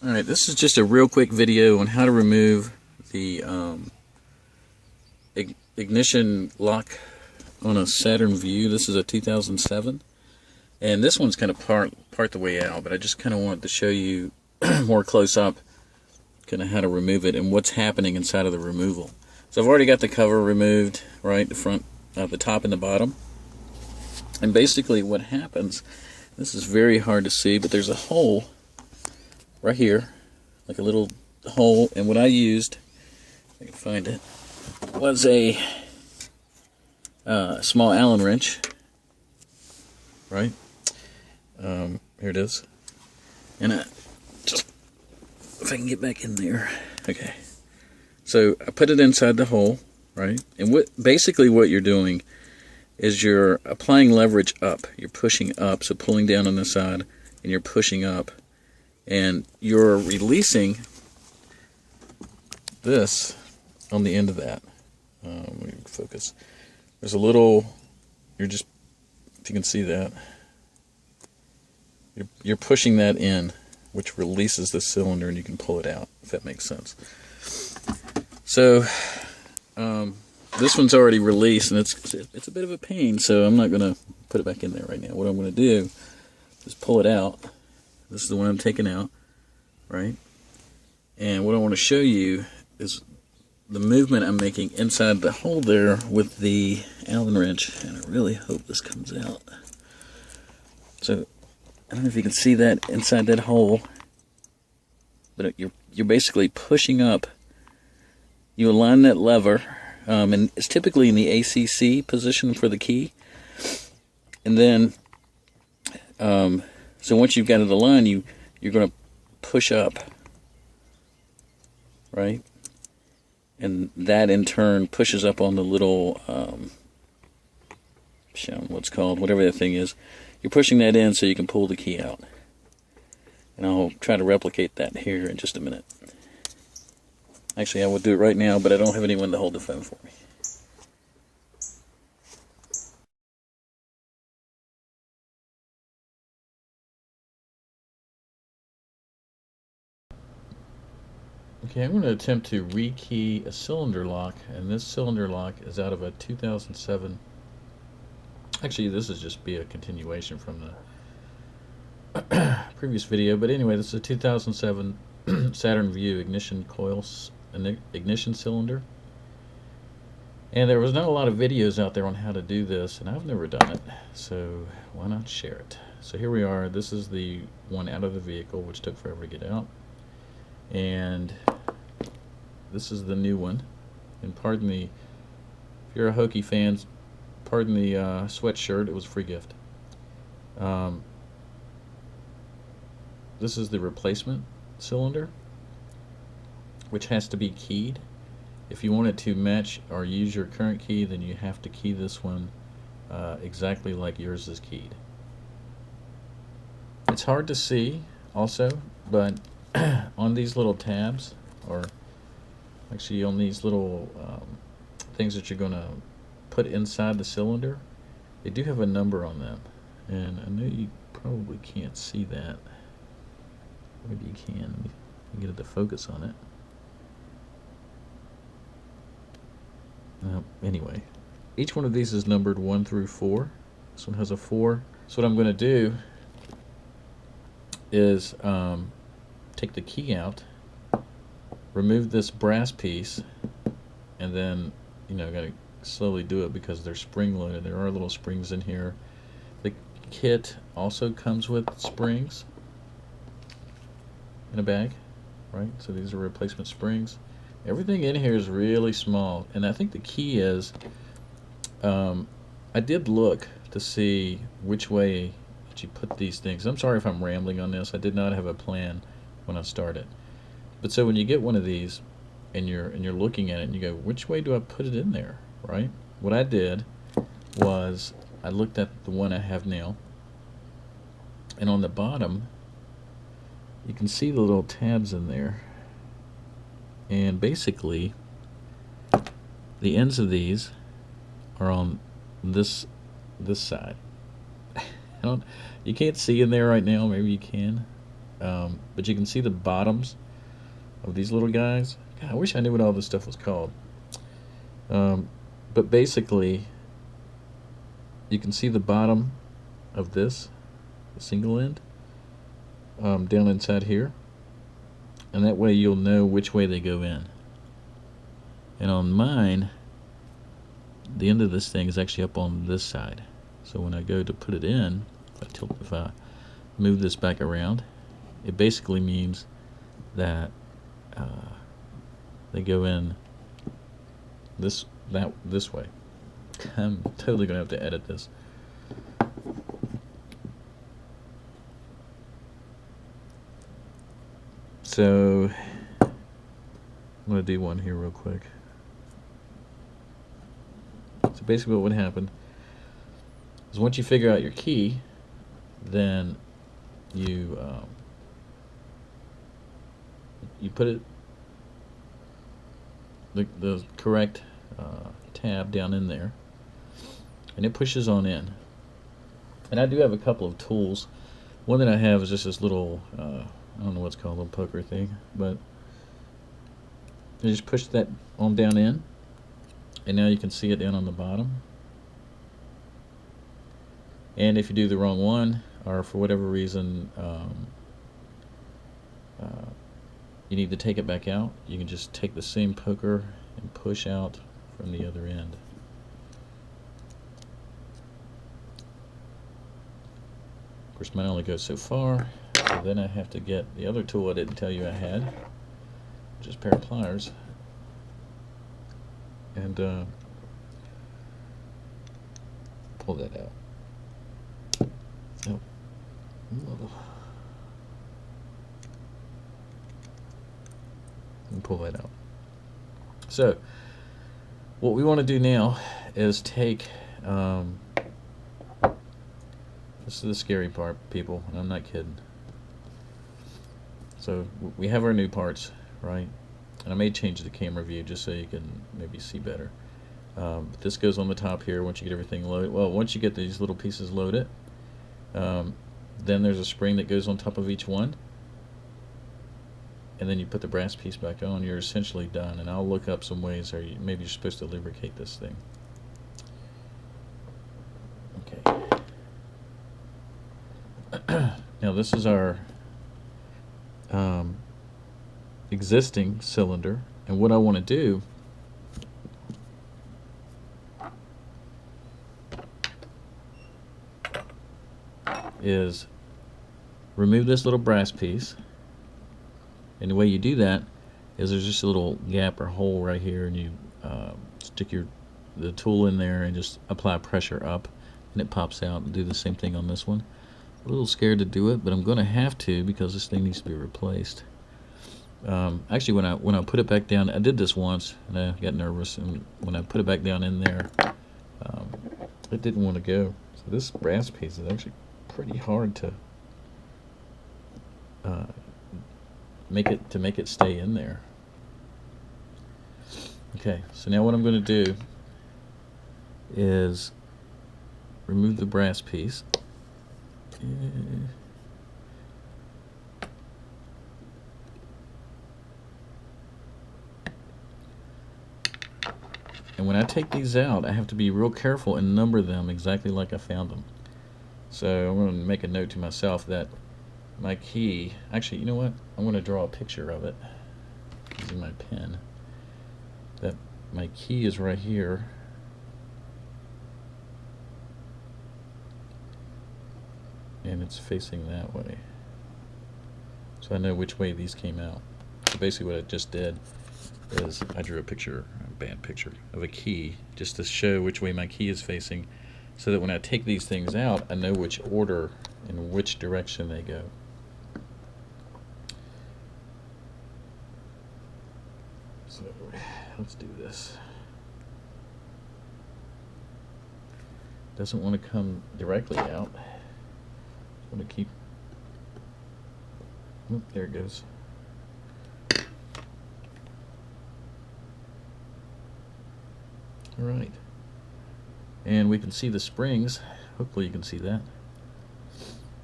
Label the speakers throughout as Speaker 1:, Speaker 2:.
Speaker 1: Alright, this is just a real quick video on how to remove the ignition lock on a Saturn Vue. This is a 2007, and this one's kind of part the way out, but I just kind of wanted to show you more close up kind of how to remove it and what's happening inside of the removal. So I've already got the cover removed, right, the front, the top and the bottom, and basically what happens, this is very hard to see, but there's a hole right here, like a little hole, and what I used, if I can find it, was a small Allen wrench, right? Here it is, and I just, if I can get back in there, okay. So I put it inside the hole, right? And basically what you're doing is you're applying leverage up. You're pushing up, so pulling down on the side, and you're pushing up. And you're releasing this on the end of that. Let me focus. There's a little, you're just, if you can see that, you're pushing that in, which releases the cylinder, and you can pull it out, if that makes sense. So, this one's already released, and it's a bit of a pain, so I'm not going to put it back in there right now. What I'm going to do is pull it out. This is the one I'm taking out, right? And what I want to show you is the movement I'm making inside the hole there with the Allen wrench, and I really hope this comes out. So, I don't know if you can see that inside that hole, but you're basically pushing up. You align that lever, and it's typically in the ACC position for the key, and then so once you've got it aligned, you're going to push up, right? And that in turn pushes up on the little, what's called, whatever that thing is. You're pushing that in so you can pull the key out. And I'll try to replicate that here in just a minute. Actually, I will do it right now, but I don't have anyone to hold the phone for me. Okay, I'm going to attempt to rekey a cylinder lock, and this cylinder lock is out of a 2007. Actually, this is just be a continuation from the previous video, but anyway, this is a 2007 Saturn Vue ignition coils, ignition cylinder. And there was not a lot of videos out there on how to do this, and I've never done it, so why not share it? So here we are. This is the one out of the vehicle, which took forever to get out. And this is the new one, and pardon the, if you're a Hokie fan, pardon the sweatshirt, it was a free gift. This is the replacement cylinder, which has to be keyed. If you want it to match or use your current key, then you have to key this one exactly like yours is keyed. It's hard to see also, but on these little tabs, or actually on these little things that you're going to put inside the cylinder, they do have a number on them, and I know you probably can't see that. Maybe you can. Let me get it to focus on it. Anyway, each one of these is numbered 1 through 4. This one has a 4. So what I'm going to do is take the key out, remove this brass piece, and then, you know, gotta slowly do it because they're spring loaded. There are little springs in here. The kit also comes with springs in a bag, right? So these are replacement springs. Everything in here is really small, and I think the key is, I did look to see which way that you put these things. I'm sorry if I'm rambling on this. I did not have a plan when I started. But so when you get one of these and you're looking at it and you go, which way do I put it in there, right? What I did was I looked at the one I have now, and on the bottom you can see the little tabs in there, and basically the ends of these are on this side. You can't see in there right now, maybe you can. but you can see the bottoms of these little guys. God, I wish I knew what all this stuff was called. But basically, you can see the bottom of this, the single end, down inside here, and that way you'll know which way they go in. And on mine, the end of this thing is actually up on this side. So when I go to put it in, if I move this back around, it basically means that they go in this way. I'm totally gonna have to edit this. So I'm gonna do one here real quick. So basically what would happen is once you figure out your key, then you put it the correct tab down in there, and it pushes on in. And I do have a couple of tools. One that I have is just this little I don't know what's called, a little poker thing, but you just push that on down in, and now you can see it down on the bottom. And if you do the wrong one, or for whatever reason you need to take it back out, you can just take the same poker and push out from the other end. Of course, mine only goes so far, so then I have to get the other tool I didn't tell you I had, which is a pair of pliers, and pull that out. Oh. And pull that out. So what we want to do now is take this is the scary part, people, and I'm not kidding. So we have our new parts, right? And I may change the camera view just so you can maybe see better. But this goes on the top here once you get everything loaded. Well, once you get these little pieces loaded, then there's a spring that goes on top of each one, and then you put the brass piece back on. You're essentially done. And I'll look up some ways, or maybe you're supposed to lubricate this thing. Okay. Now this is our existing cylinder, and what I want to do is remove this little brass piece, and the way you do that is there's just a little gap or hole right here, and you stick the tool in there and just apply pressure up, and it pops out. And do the same thing on this one. A little scared to do it, but I'm going to have to because this thing needs to be replaced. Actually, when I put it back down, I did this once and I got nervous, and when I put it back down in there, it didn't want to go. So this brass piece is actually pretty hard to make it stay in there. Okay, so now what I'm going to do is remove the brass piece. And when I take these out, I have to be real careful and number them exactly like I found them. So I'm going to make a note to myself that my key, actually, you know what? I'm going to draw a picture of it using my pen. That my key is right here. And it's facing that way. So I know which way these came out. So basically what I just did is I drew a picture, a bad picture, of a key just to show which way my key is facing, so that when I take these things out, I know which order and which direction they go. So let's do this. Doesn't want to come directly out. I'm going to keep, oh, there it goes. Alright, and we can see the springs. Hopefully you can see that.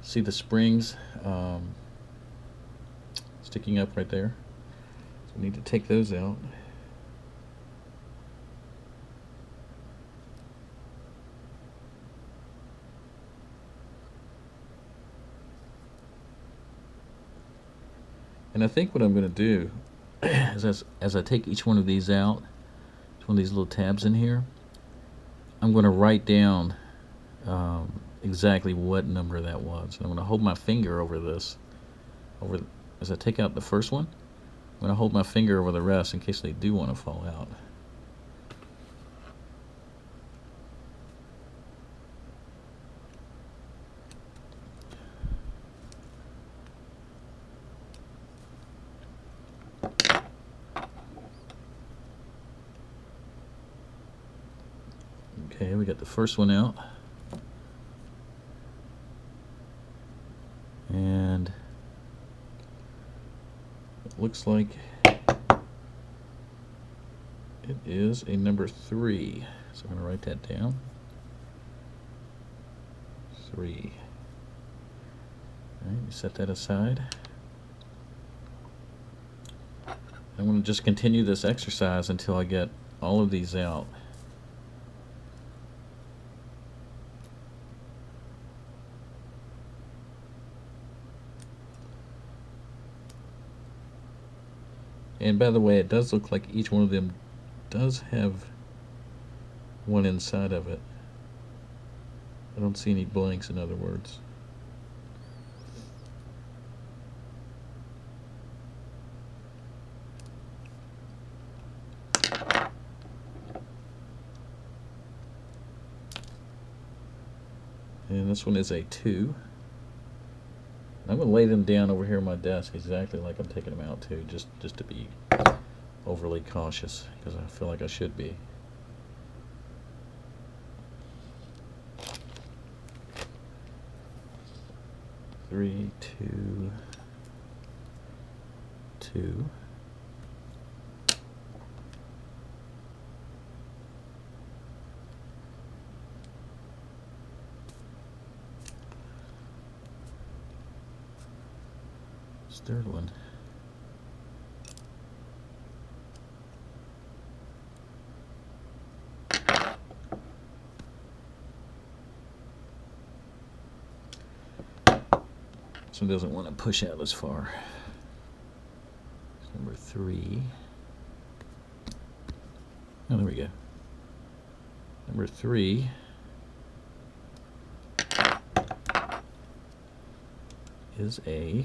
Speaker 1: See the springs sticking up right there. So we need to take those out. And I think what I'm going to do is as I take each one of these out, each one of these little tabs in here, I'm going to write down exactly what number that was. And I'm going to hold my finger over this, as I take out the first one. I'm going to hold my finger over the rest in case they do want to fall out. Okay, we got the first one out. And it looks like it is a number 3. So I'm going to write that down. 3. All right, set that aside. I'm going to just continue this exercise until I get all of these out. And by the way, it does look like each one of them does have one inside of it. I don't see any blanks, in other words. And this one is a 2. I'm going to lay them down over here on my desk exactly like I'm taking them out too, just to be overly cautious, because I feel like I should be. Three, 2, 2. Third one. This one doesn't want to push out as far. Number 3. Oh, there we go. Number 3 is a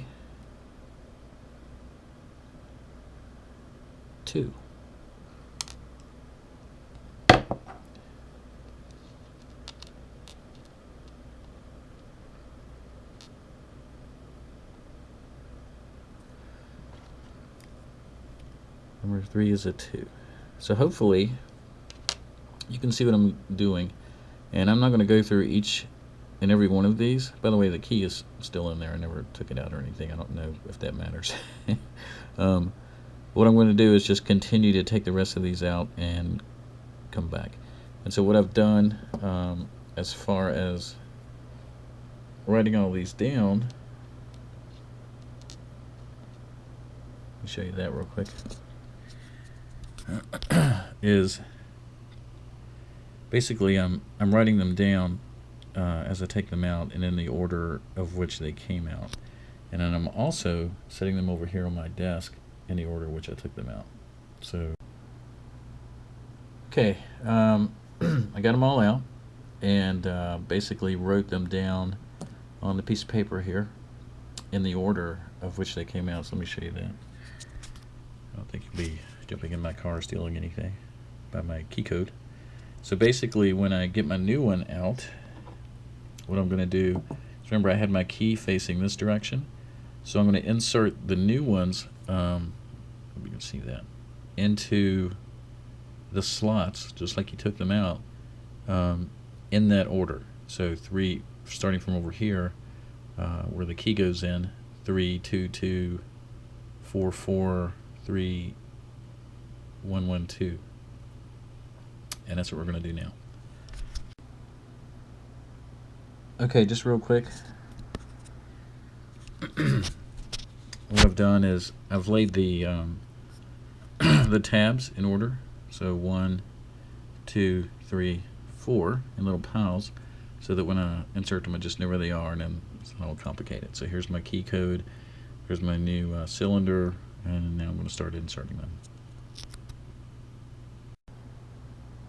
Speaker 1: 2. Number 3 is a 2. So hopefully you can see what I'm doing, and I'm not going to go through each and every one of these. By the way, the key is still in there. I never took it out or anything. I don't know if that matters. What I'm going to do is just continue to take the rest of these out and come back. And so what I've done as far as writing all these down, let me show you that real quick, is basically I'm writing them down as I take them out and in the order of which they came out. And then I'm also setting them over here on my desk in the order which I took them out. So, okay, I got them all out and basically wrote them down on the piece of paper here in the order of which they came out. So let me show you that. I don't think you'll be jumping in my car stealing anything by my key code. So basically, when I get my new one out, what I'm going to do is, remember I had my key facing this direction, so I'm going to insert the new ones, you can see that, into the slots, just like you took them out, in that order. So 3, starting from over here, where the key goes in, 3, 2, 2, 4, 4, 3, 1, 1, 2. And that's what we're going to do now. Okay, just real quick. what I've done is I've laid the the tabs in order. So 1, 2, 3, 4 in little piles, so that when I insert them, I just know where they are, and then it's not all complicated. So here's my key code. Here's my new cylinder, and now I'm going to start inserting them.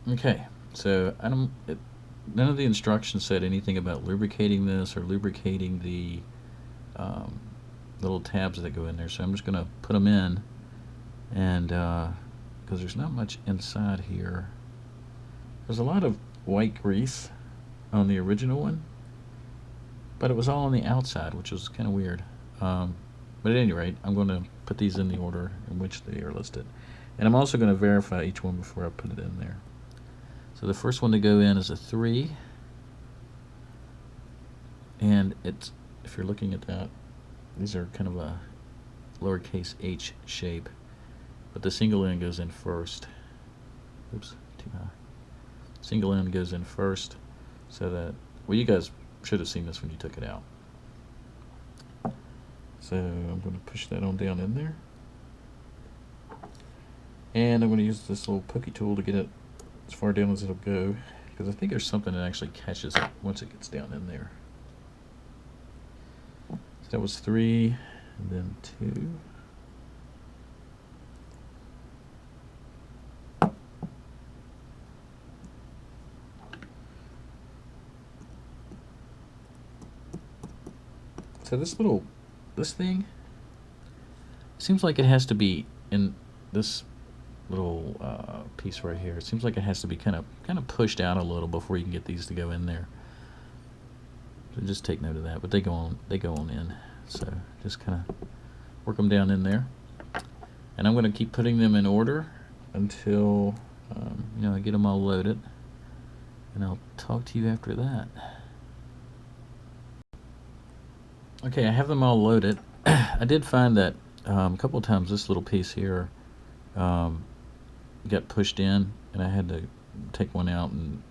Speaker 1: Okay, so none of the instructions said anything about lubricating this or lubricating the little tabs that go in there. So I'm just going to put them in, and because there's not much inside here. There's a lot of white grease on the original one, but it was all on the outside, which was kind of weird. But at any rate, I'm going to put these in the order in which they are listed. And I'm also going to verify each one before I put it in there. So the first one to go in is a 3. And it's, if you're looking at that, these are kind of a lowercase h shape. But the single end goes in first. Oops, too high. Single end goes in first, so that, well, you guys should have seen this when you took it out. So I'm going to push that on down in there. And I'm going to use this little pokey tool to get it as far down as it'll go, because I think there's something that actually catches it once it gets down in there. So that was 3, and then 2. So this thing seems like it has to be in this little piece right here. It seems like it has to be kind of pushed out a little before you can get these to go in there. So just take note of that. But they go on in. So just kind of work them down in there. And I'm going to keep putting them in order until I get them all loaded. And I'll talk to you after that. Okay, I have them all loaded. I did find that a couple of times this little piece here got pushed in, and I had to take one out and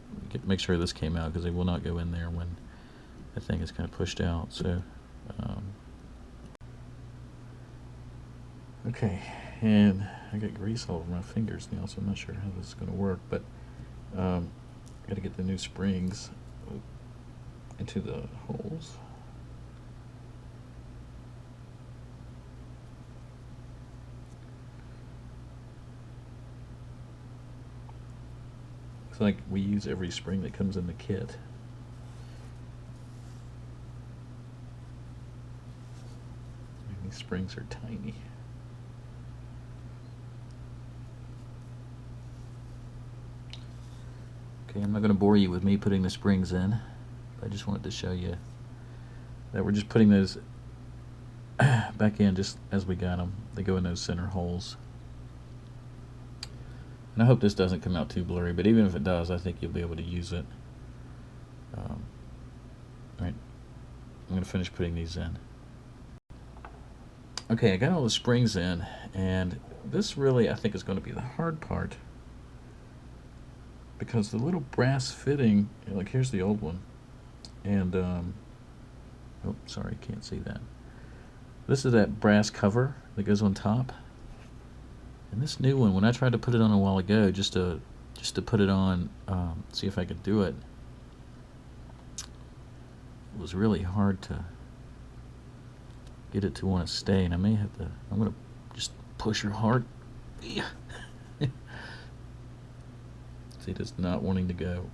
Speaker 1: make sure this came out, because they will not go in there when that thing is kind of pushed out. So, okay, and I got grease all over my fingers now, so I'm not sure how this is going to work, but I got to get the new springs into the holes. Like we use every spring that comes in the kit. And these springs are tiny. Okay, I'm not going to bore you with me putting the springs in. I just wanted to show you that we're just putting those back in just as we got them. They go in those center holes. And I hope this doesn't come out too blurry, but even if it does, I think you'll be able to use it. Alright, I'm going to finish putting these in. Okay, I got all the springs in, and this really, I think, is going to be the hard part, because the little brass fitting, like here's the old one, and, oh, sorry, can't see that. This is that brass cover that goes on top. And this new one, when I tried to put it on a while ago, just to put it on, see if I could do it, it was really hard to get it to want to stay. And I may have to, I'm going to just push her hard. See, it's not wanting to go.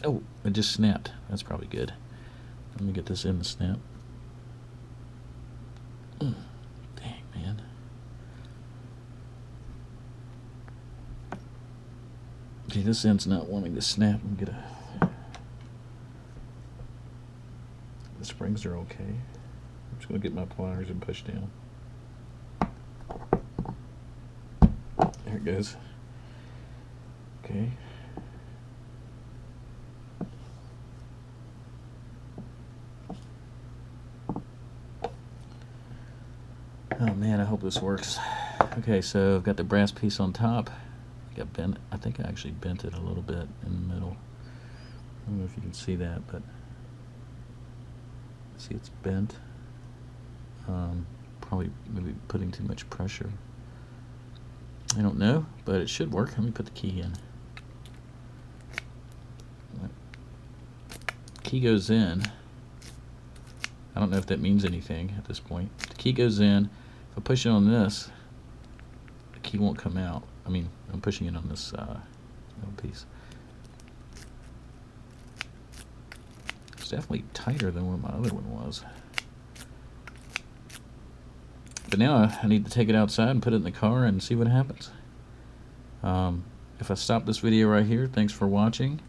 Speaker 1: Oh, it just snapped. That's probably good. Let me get this in the snap. Dang, man. Okay, this end's not wanting to snap. And get a. The springs are okay. I'm just going to get my pliers and push down. There it goes. Okay. Oh man, I hope this works. Okay, so I've got the brass piece on top. I think I actually bent it a little bit in the middle. I don't know if you can see that, but see it's bent. Probably maybe putting too much pressure. I don't know, but it should work. Let me put the key in. Key goes in. I don't know if that means anything at this point. The key goes in. If I push it on this, the key won't come out. I mean, I'm pushing it on this little piece. It's definitely tighter than what my other one was. But now I need to take it outside and put it in the car and see what happens. If I stop this video right here, thanks for watching.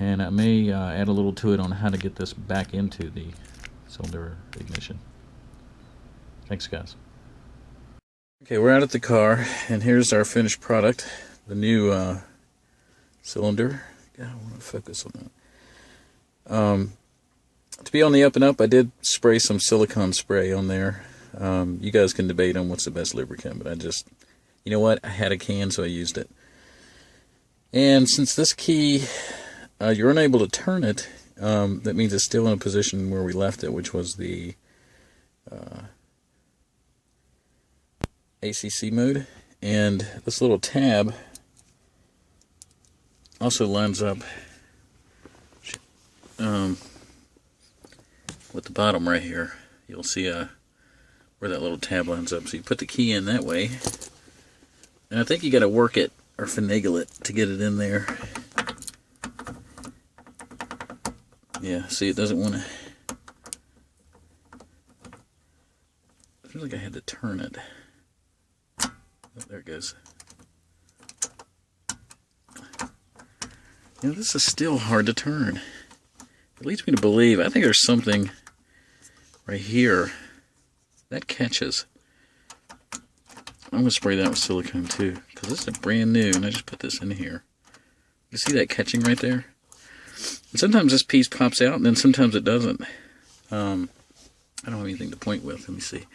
Speaker 1: And I may add a little to it on how to get this back into the cylinder ignition. Thanks, guys. Okay, we're out at the car, and here's our finished product. The new cylinder. God, I want to focus on that. To be on the up and up, I did spray some silicone spray on there. You guys can debate on what's the best lubricant, but I just, you know what, I had a can, so I used it. And since this key, you're unable to turn it, that means it's still in a position where we left it, which was the ACC mode. And this little tab also lines up with the bottom right here. You'll see where that little tab lines up. So you put the key in that way, and I think you got to work it or finagle it to get it in there. Yeah, see, it doesn't want to. I feel like I had to turn it. Oh, there it goes. You know, this is still hard to turn. It leads me to believe, I think there's something right here that catches. I'm going to spray that with silicone too, because this is brand new, and I just put this in here. You see that catching right there? And sometimes this piece pops out, and then sometimes it doesn't. I don't have anything to point with. Let me see.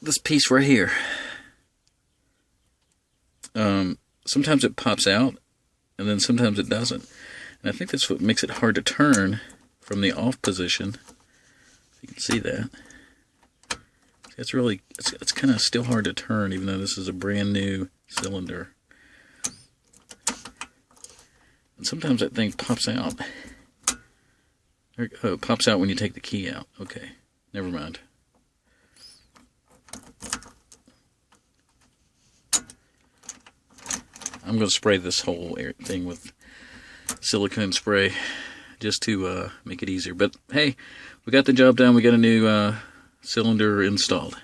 Speaker 1: This piece right here. Sometimes it pops out, and then sometimes it doesn't. And I think that's what makes it hard to turn from the off position. You can see that. It's really, it's kind of still hard to turn, even though this is a brand new cylinder. And sometimes that thing pops out. Oh, it pops out when you take the key out. Okay, never mind. I'm going to spray this whole thing with silicone spray just to make it easier. But hey, we got the job done. We got a new cylinder installed.